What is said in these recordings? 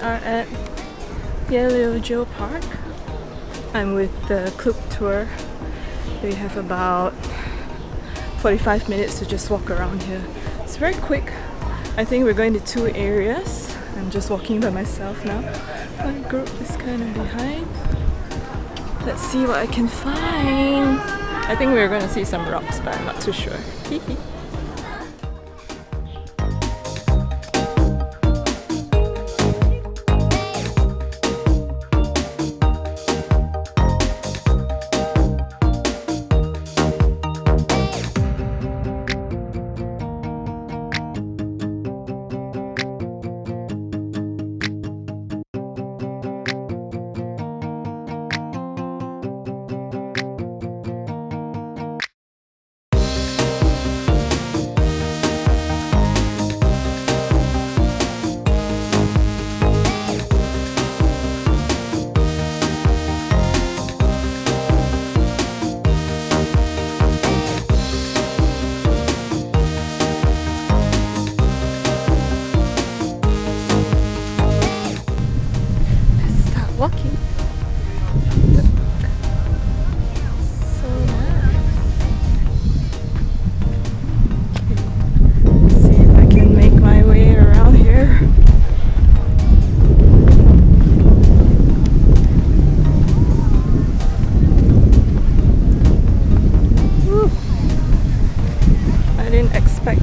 are at Yellow Park. I'm with the Klook tour. We have about 45 minutes to just walk around here. It's very quick. I think we're going to 2 areas. I'm just walking by myself now. My group is kind of behind. Let's see what I can find. I think we're going to see some rocks, but I'm not too sure.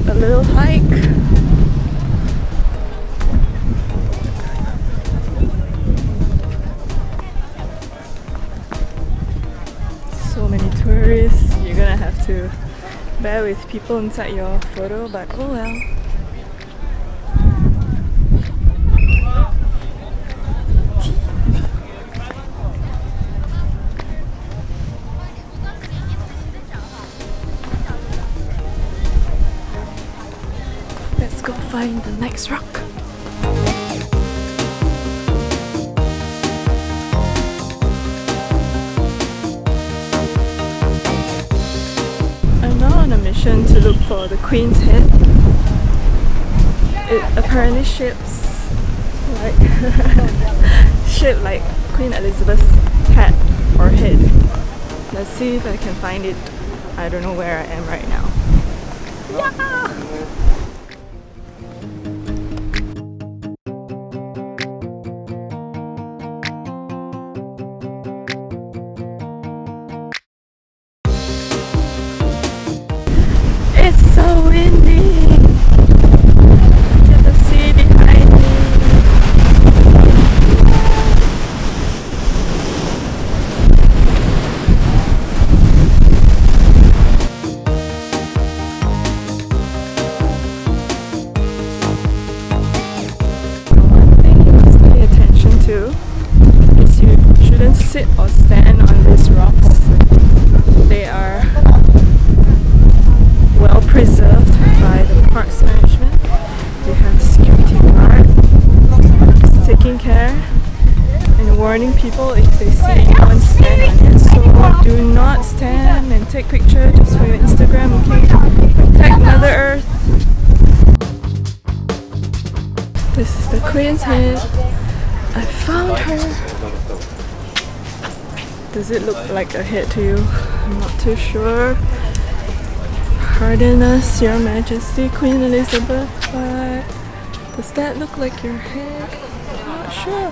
A little hike. So many tourists. You're gonna have to bear with people inside your photo, but oh well. Let's go find the next rock. I'm now on a mission to look for the Queen's head. It apparently shapes like shaped like Queen Elizabeth's hat or head. Let's see if I can find it. I don't know where I am right now. Yeah! It's so windy! Look at the sea behind me! One thing you must pay attention to is you shouldn't sit or stand on these rocks. They are well preserved by the parks management. They have security guard taking care and warning people if they see anyone stand on it. So do not stand and take picture just for your Instagram, okay? Protect Mother Earth. This is the Queen's head. I found her. Does it look like a head to you? I'm not too sure. Pardon us, Your Majesty, Queen Elizabeth, but does that look like your head? I'm not sure.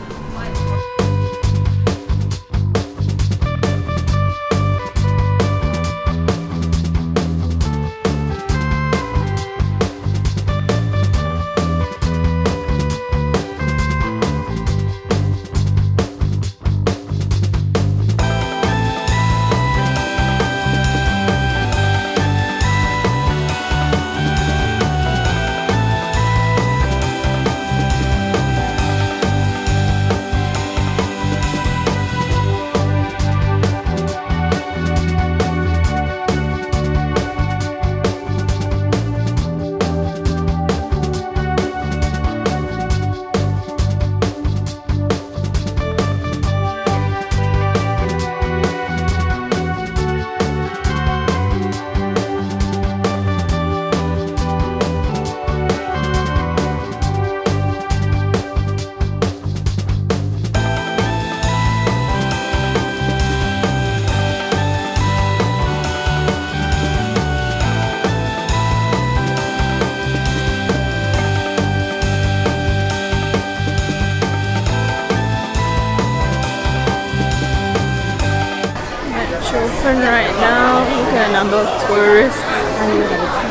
Shifen right now. Look at a number of tourists.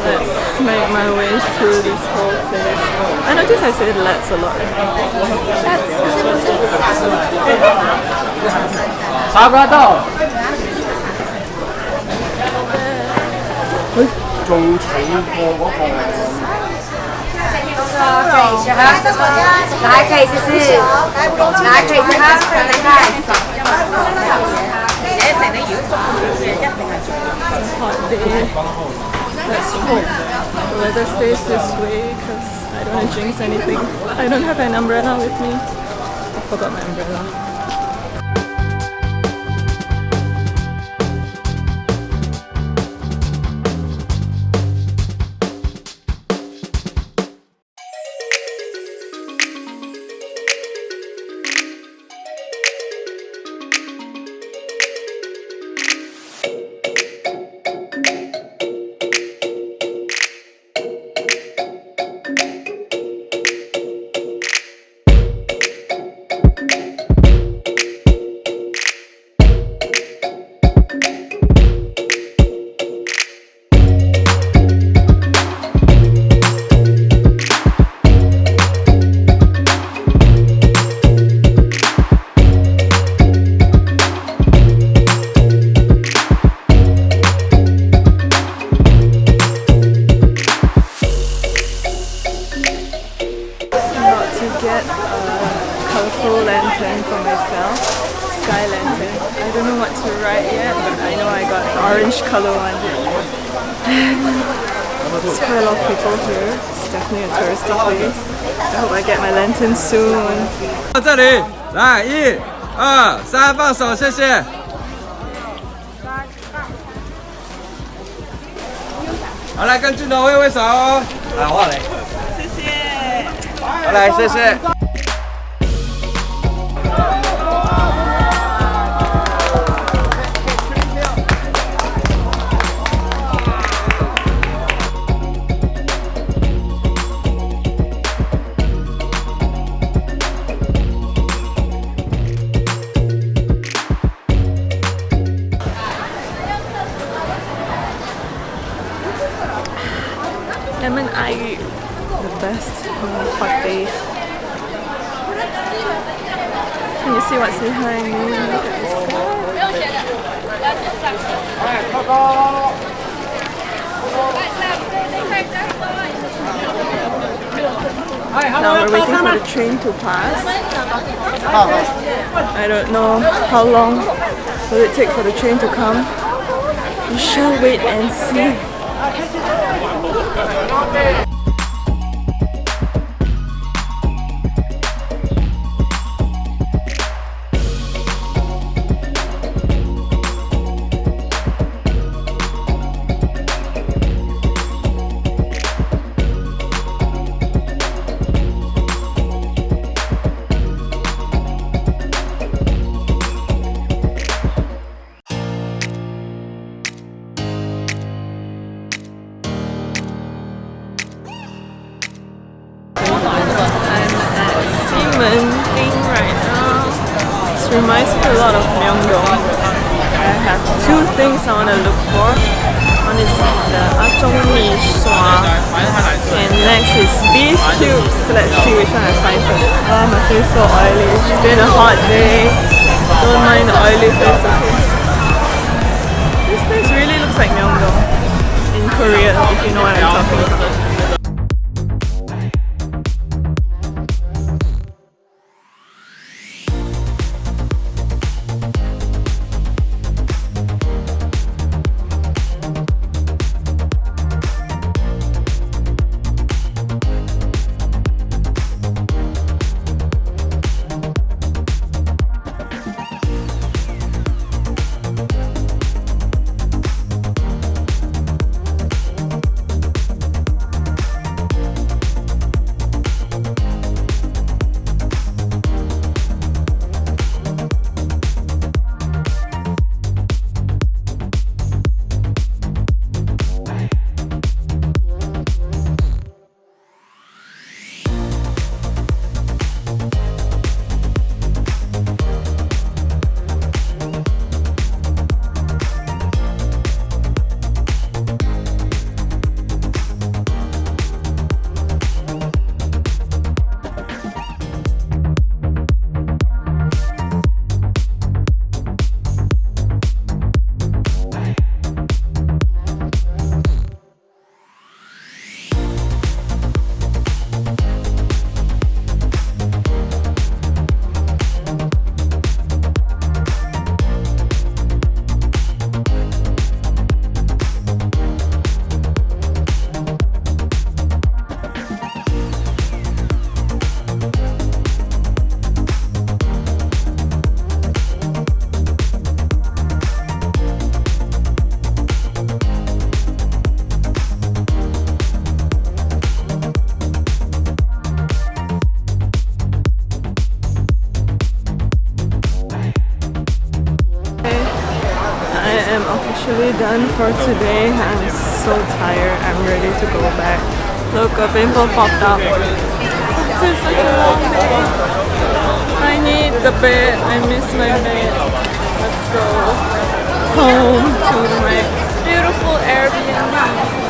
Let's make my way through this whole place. I notice I said let's a lot. Let's go. 茶瓜豆。仲重過嗰個。可以吃哈，来可以試試，來可以吃哈，再來看。Hot day. Let's hope the weather stays this way because I don't want to jinx anything. I don't have an umbrella with me. I forgot my umbrella. Lantern for myself, sky lantern. I don't know what to write yet, but I know I got an orange color one. There's quite a lot of people here. It's definitely a touristy place. I hope I get my lantern soon. 到这里，来1、2、3，放手，谢谢。好，来跟镜头挥挥手。来，我来。谢谢。好，来，谢谢。 Lemon eye, the best on a hot day. Can you see what's behind me? Look at this sky. Now we're waiting for the train to pass. I don't know how long will it take for the train to come. We shall wait and see. Right now. This reminds me a lot of Myeongdong. I have two things I want to look for. One is the Achongmi Swa, and next is beef cubes. So let's see which one I find first. Oh, my face is so oily. It's been a hot day. Don't mind the oily face, okay? This place really looks like Myeongdong in Korea, if you know what I'm talking about. finally done for today. I'm so tired. I'm ready to go back. Look, a pimple popped up. After such a long day. I need the bed. I miss my bed. Let's go home to my beautiful Airbnb.